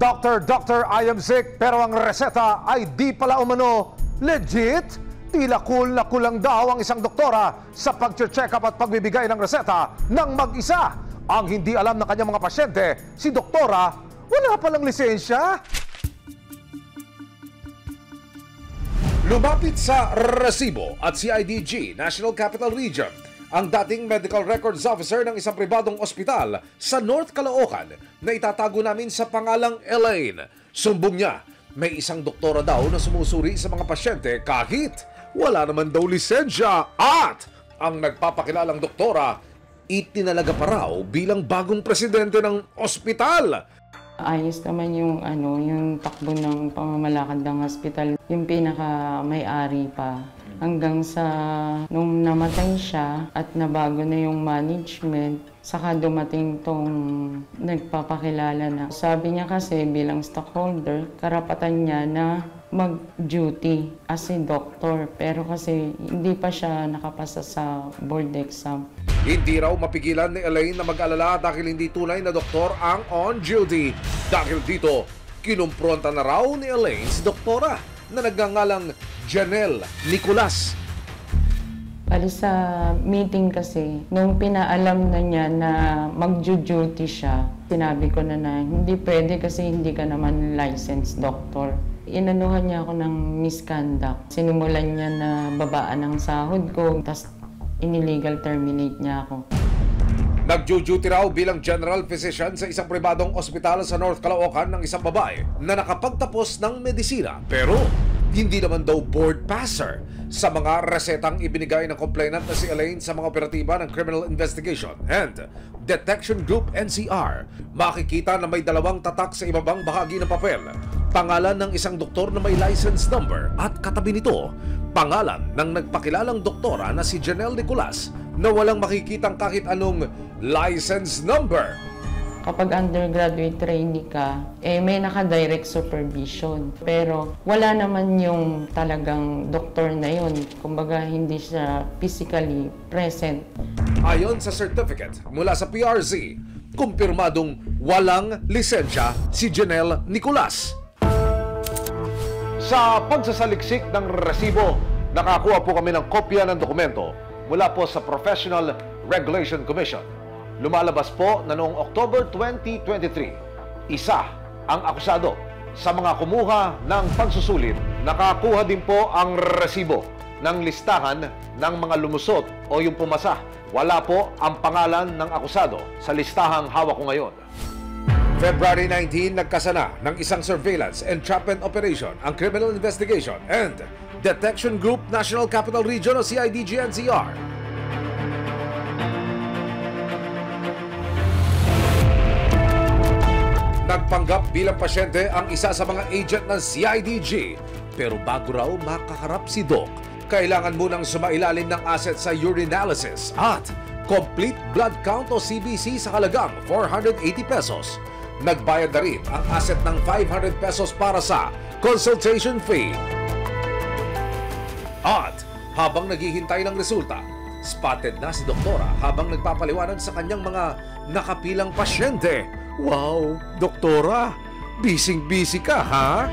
Doctor, I am sick, pero ang reseta ay di pala umano legit. Tila cool na kulang daw ang isang doktora sa pag-check up at pagbibigay ng reseta ng mag-isa. Ang hindi alam ng kanyang mga pasyente, si doktora wala palang lisensya. Lumapit sa resibo at CIDG, National Capital Region, ang dating medical records officer ng isang pribadong ospital sa North Caloocan na itatago namin sa pangalang Elaine. Sumbong niya, may isang doktora daw na sumusuri sa mga pasyente kahit wala naman daw lisensya at ang nagpapakilalang doktora itinalaga pa raw bilang bagong presidente ng ospital. Ayos naman yung takbo ng pamamalakad ng hospital, yung pinaka may-ari pa. Hanggang sa nung namatay siya at nabago na yung management, saka dumating tong nagpapakilala na. Sabi niya kasi bilang stockholder, karapatan niya na mag-duty as a doctor. Pero kasi hindi pa siya nakapasa sa board exam. Hindi raw mapigilan ni Elaine na mag-alala dahil hindi tunay na doktor ang on-duty. Dahil dito, kinumpronta na raw ni Elaine si doktora na nagngangalang Janelle Nicolas. Bali sa meeting kasi, nung pinaalam na niya na mag-duty siya, sinabi ko na hindi pwede kasi hindi ka naman licensed doctor. Inanuhan niya ako ng misconduct. Sinimulan niya na babaan ang sahod ko, tapos illegal terminate niya ako. Nag-duty raw bilang general physician sa isang pribadong ospital sa North Caloocan ng isang babae na nakapagtapos ng medisina pero hindi naman daw board passer sa mga resetang ibinigay ng complainant na si Elaine sa mga operatiba ng Criminal Investigation and Detection Group NCR. Makikita na may dalawang tatak sa ibabang bahagi ng papel. Pangalan ng isang doktor na may license number at katabi nito, pangalan ng nagpakilalang doktora na si Janelle Nicolas na walang makikitang kahit anong license number. Kapag undergraduate trainee ka, may naka-direct supervision. Pero wala naman yung talagang doktor na yun. Kumbaga, hindi siya physically present. Ayon sa certificate mula sa PRZ, kumpirmadong walang lisensya si Janelle Nicolas. Sa pagsasaliksik ng resibo, nakakuha po kami ng kopya ng dokumento mula po sa Professional Regulation Commission. Lumalabas po na noong October 2023, isa ang akusado sa mga kumuha ng pagsusulit. Nakakuha din po ang resibo ng listahan ng mga lumusot o yung pumasa. Wala po ang pangalan ng akusado sa listahang hawak ko ngayon. February 19, nagkasana ng isang surveillance entrapment operation ang Criminal Investigation and Detection Group National Capital Region o CIDG-NCR. Nagpanggap bilang pasyente ang isa sa mga agent ng CIDG. Pero bago raw makaharap si Doc, kailangan munang sumailalim ng asset sa urinalysis at complete blood count o CBC sa halagang 480 pesos. Nagbayad na rin ang asset ng 500 pesos para sa consultation fee. At habang naghihintay ng resulta, spotted na si doktora habang nagpapaliwanag sa kanyang mga nakapilang pasyente. Wow, doktora, busy-busy ka, ha?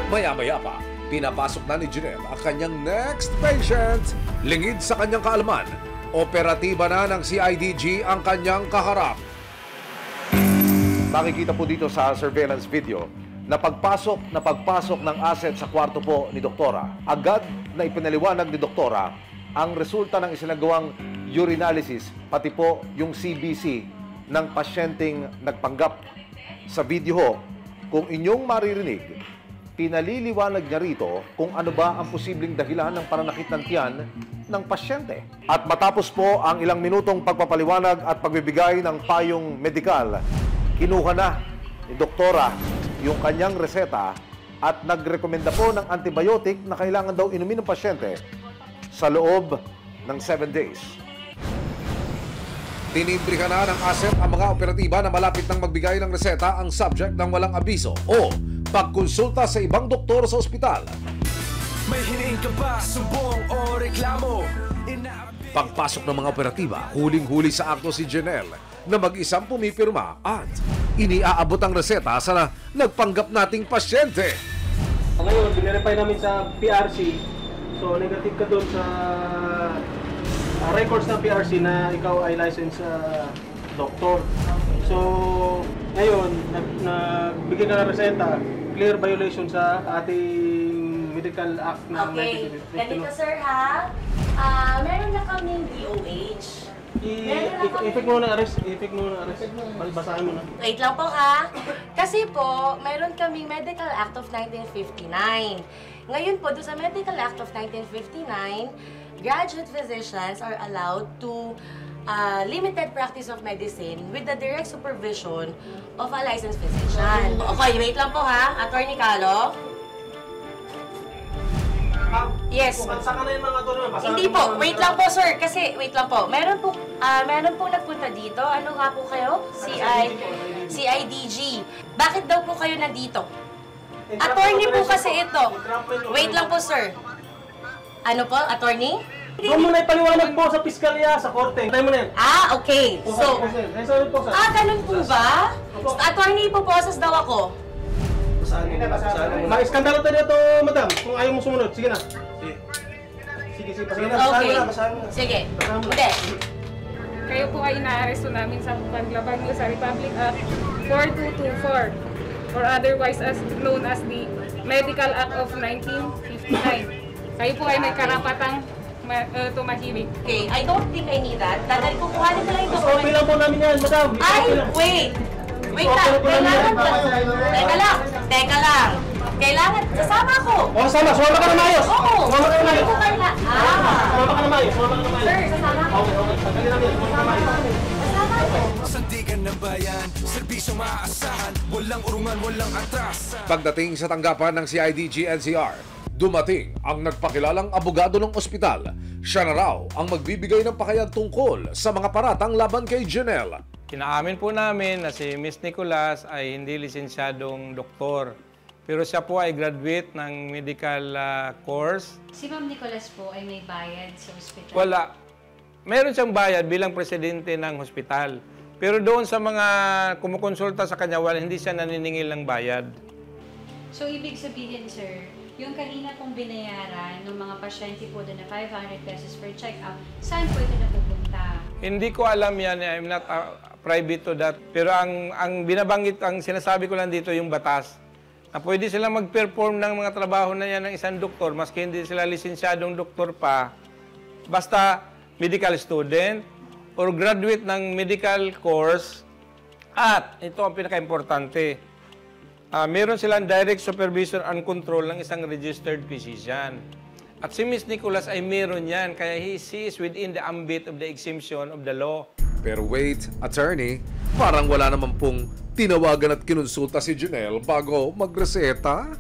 Maya-maya pa, pinapasok na ni Janelle ang kanyang next patient. Lingid sa kanyang kaalaman, operatiba na ng CIDG ang kanyang kaharap. Makikita po dito sa surveillance video na pagpasok ng asset sa kwarto po ni doktora. Agad na ipinaliwanag ni doktora ang resulta ng isinagawang urinalysis, pati po yung CBC ng pasyenteng nagpanggap. Sa video ho, kung inyong maririnig, pinaliliwanag niya rito kung ano ba ang posibleng dahilan ng pananakit ng tiyan ng pasyente. At matapos po ang ilang minutong pagpapaliwanag at pagbibigay ng payong medikal, kinuha na ni doktora yung kanyang reseta at nagrekomenda po ng antibiotic na kailangan daw inumin ng pasyente sa loob ng 7 days. Tinimbrihan na ng asset ang mga operatiba na malapit nang magbigay ng reseta ang subject ng walang abiso o pagkonsulta sa ibang doktor sa ospital. May hiniing ka ba, sumbong o reklamo? Pagpasok ng mga operatiba, huling-huli sa akto si Janelle na mag-isang pumipirma at iniaabot ang reseta sa nagpanggap nating pasyente. Ngayon, binirepay namin sa PRC. So, negative ka doon sa records ng PRC na ikaw ay licensed doktor. So, ngayon, nagbigay ka ng reseta, clear violation sa ating Medical Act ng Okay, ganito sir ha. Meron na kaming DOH. I-effect mo na arrest. Basahin mo na. Wait lang po ha. Kasi po, meron kaming Medical Act of 1959. Ngayon po, doon sa Medical Act of 1959, graduate physicians are allowed to limited practice of medicine with the direct supervision of a licensed physician. Okay, wait lang po ha. Attorney Calo. Yes. Saka na yung mga doon. Hindi po. Wait lang po, sir. Kasi, wait lang po. Meron po nagpunta dito. Ano nga po kayo? CIDG. Bakit daw po kayo nandito? Attorney po kasi ito. Wait lang po, sir. Ano po? Attorney? Doon mo na ipaliwanag po sa piskalya, sa korte. Tayo mo na yan. Okay. So, ganun po ba? Attorney po boses daw ako. Ma-iskandalo tayo dito, madam. Kung ayaw mo sumunod, sige na. Sige, Okay. Sige. Hindi. Kayo po ay inaaresto namin sa paglabag niyo sa Republic Act 4224 or otherwise as known as the Medical Act of 1959. Kayo po ay may karapatang tumahimik. Okay. I don't think I need that. Dahil kukuhanin ko lang yung Okay document. lang po namin yan, madam. Ay, wait! Wait lang, kailangan ba? Teka lang. Kailangan, kasama ko. Sumama ka na maayos. Oo. Sumama ka na maayos. Sumama ka na maayos. Sir, kasama ko. Sandali namin, sumama ka na maayos. Kasama ko. Sandigan ng bayan, serbisyong maaasahan, walang urungan, walang atras. Pagdating sa tanggapan ng CIDG-NCR, dumating ang nagpakilalang abogado ng ospital. Siya na raw ang magbibigay ng pakayag tungkol sa mga paratang laban kay Janelle. Inaamin po namin na si Ms. Nicolas ay hindi lisensyadong doktor. Pero siya po ay graduate ng medical course. Si Ma'am Nicolas po ay may bayad sa ospital? Wala. Meron siyang bayad bilang presidente ng hospital. Pero doon sa mga kumukonsulta sa kanya, hindi siya naniningil ng bayad. So, ibig sabihin, sir, yung kanina pong binayaran ng mga pasyente po doon na 500 pesos per check-up, saan po ito napupunta? Hindi ko alam yan. I'm not private to that. Pero ang binabanggit, ang sinasabi ko lang dito yung batas. Na pwede silang mag-perform ng mga trabaho na yan ng isang doktor, maski hindi sila lisensyadong doktor pa. Basta medical student or graduate ng medical course. At ito ang pinaka-importante. Meron silang direct supervision and control ng isang registered physician. At si Ms. Nicolas ay meron yan, kaya she is within the ambit of the exemption of the law. Pero wait, attorney, parang wala naman pong tinawagan at kinonsulta si Janelle bago magreseta.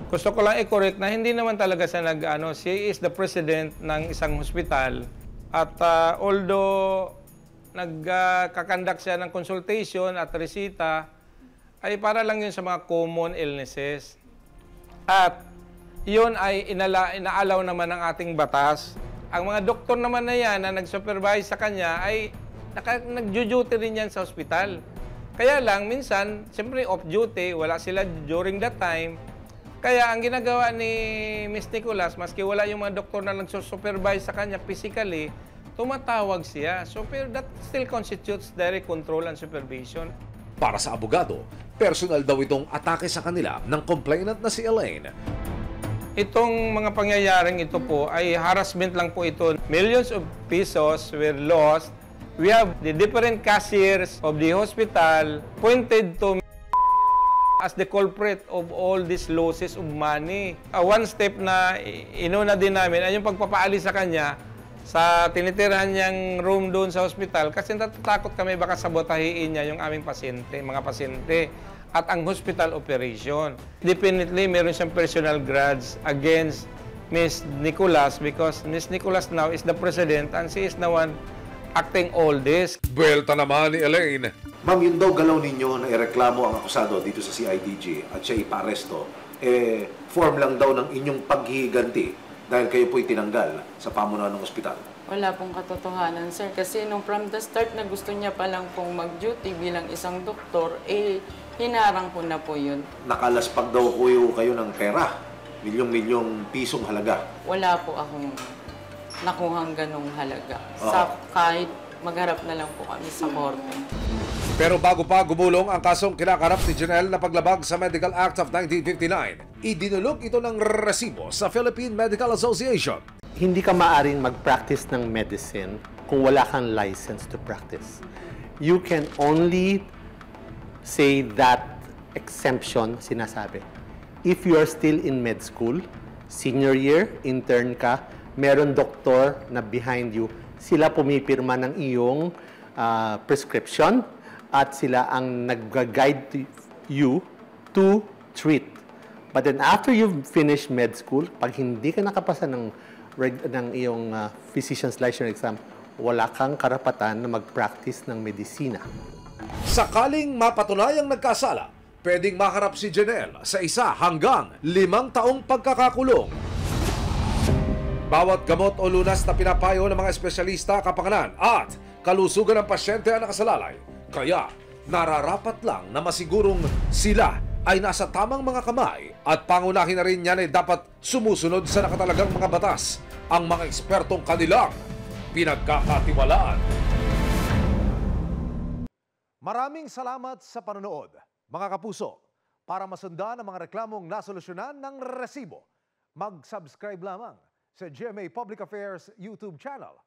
Gusto ko lang i-correct na hindi naman talaga siya she is the president ng isang hospital. At although nagkakandak siya ng consultation at resita, ay para lang yun sa mga common illnesses. At yun ay inaalaw naman ng ating batas. Ang mga doktor naman na yan na nag-supervise sa kanya ay nag-duty rin yan sa hospital. Kaya lang, minsan, siyempre off-duty, wala sila during that time. Kaya ang ginagawa ni Ms. Nicolas, maski wala yung mga doktor na nag-supervise sa kanya physically, tumatawag siya. So, pero that still constitutes direct control and supervision. Para sa abogado, personal daw itong atake sa kanila ng complainant na si Elaine. Itong mga pangyayaring ito po ay harassment lang po ito. Millions of pesos were lost. We have the different cashiers of the hospital pointed to as the culprit of all these losses of money. One step na inuna din namin ay yung pagpapaalis sa kanya sa tinitirahan niyang room doon sa hospital kasi natatakot kami baka sabotahiin niya yung aming mga pasyente at ang hospital operation. Definitely, meron siyang personal grudge against Ms. Nicolas because Ms. Nicolas now is the president and she is the one acting all this. Buwelta naman ni Elaine. Ma'am, yun daw galaw ninyo na ireklamo ang akusado dito sa CIDG at siya iparesto, form lang daw ng inyong paghihiganti dahil kayo po'y tinanggal sa pamunuan ng ospital. Wala pong katotohanan, sir. Kasi nung from the start na gusto niya palang pong mag-duty bilang isang doktor, hinarang ko na po yun. Nakalaspag daw po kayo ng pera. Milyong-milyong pisong halaga. Wala po akong nakuhang ganong halaga. Sa kahit magharap na lang po kami sa korte. Pero bago pa gumulong ang kasong kinakarap ni Janelle na paglabag sa Medical Act of 1959, idinulog ito ng resibo sa Philippine Medical Association. Hindi ka maaring mag-practice ng medicine kung wala kang license to practice. You can only say that exemption sinasabi. If you are still in med school, senior year, intern ka, meron doktor na behind you, sila pumipirma ng iyong prescription at sila ang nag-guide you to treat. But then after you've finished med school, pag hindi ka nakapasa ng iyong physician's license exam, wala kang karapatan na mag-practice ng medisina. Sakaling mapatunayang nagkasala, pwedeng maharap si Janelle sa 1 hanggang 5 taong pagkakakulong. Bawat gamot o lunas na pinapayo ng mga espesyalista, kapanganan at kalusugan ng pasyente ang nakasalalay. Kaya nararapat lang na masigurong sila ay nasa tamang mga kamay at pangunahin na rin yan ay dapat sumusunod sa nakatalagang mga batas ang mga ekspertong kanilang pinagkakatiwalaan. Maraming salamat sa panonood, mga kapuso. Para masundan ang mga reklamong nasolusyonan ng resibo, mag-subscribe lamang sa GMA Public Affairs YouTube channel